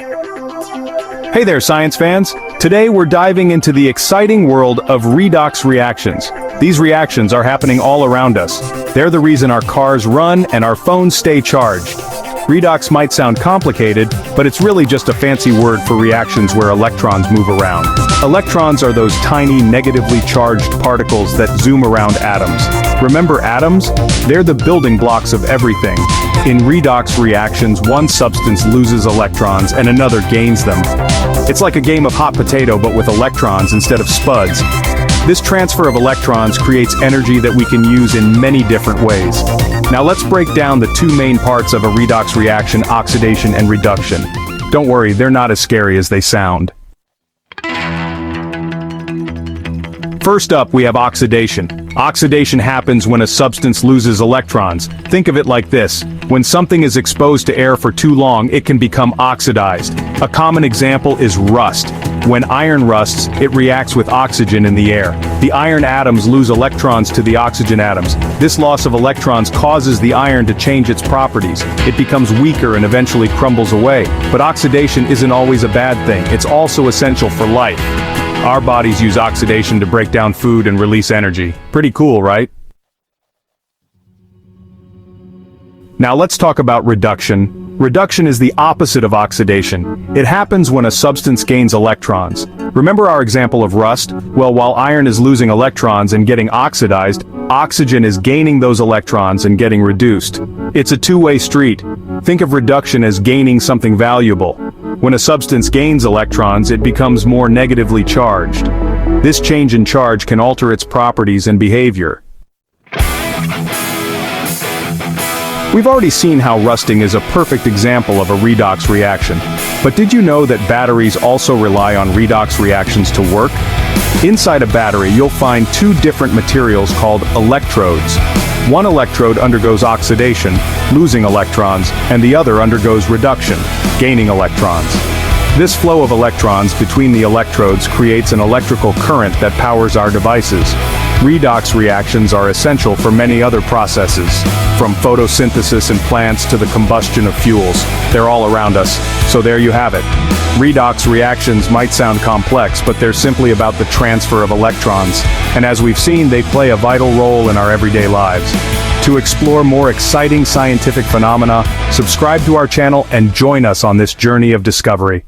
Hey there, science fans! Today we're diving into the exciting world of redox reactions. These reactions are happening all around us. They're the reason our cars run and our phones stay charged. Redox might sound complicated, but it's really just a fancy word for reactions where electrons move around. Electrons are those tiny negatively charged particles that zoom around atoms. Remember atoms? They're the building blocks of everything. In redox reactions, one substance loses electrons and another gains them. It's like a game of hot potato but with electrons instead of spuds. This transfer of electrons creates energy that we can use in many different ways. Now let's break down the two main parts of a redox reaction: oxidation and reduction. Don't worry, they're not as scary as they sound. First up, we have oxidation. Oxidation happens when a substance loses electrons. Think of it like this: when something is exposed to air for too long, it can become oxidized. A common example is rust. When iron rusts, it reacts with oxygen in the air. The iron atoms lose electrons to the oxygen atoms. This loss of electrons causes the iron to change its properties. It becomes weaker and eventually crumbles away. But oxidation isn't always a bad thing. It's also essential for life. Our bodies use oxidation to break down food and release energy. Pretty cool, right? Now let's talk about reduction. Reduction is the opposite of oxidation. It happens when a substance gains electrons. Remember our example of rust? Well, while iron is losing electrons and getting oxidized, oxygen is gaining those electrons and getting reduced. It's a two-way street. Think of reduction as gaining something valuable. When a substance gains electrons, it becomes more negatively charged. This change in charge can alter its properties and behavior. We've already seen how rusting is a perfect example of a redox reaction. But did you know that batteries also rely on redox reactions to work? Inside a battery, you'll find two different materials called electrodes. One electrode undergoes oxidation, losing electrons, and the other undergoes reduction, gaining electrons. This flow of electrons between the electrodes creates an electrical current that powers our devices. Redox reactions are essential for many other processes, from photosynthesis in plants to the combustion of fuels. They're all around us, so there you have it. Redox reactions might sound complex, but they're simply about the transfer of electrons, and as we've seen, they play a vital role in our everyday lives. To explore more exciting scientific phenomena, subscribe to our channel and join us on this journey of discovery.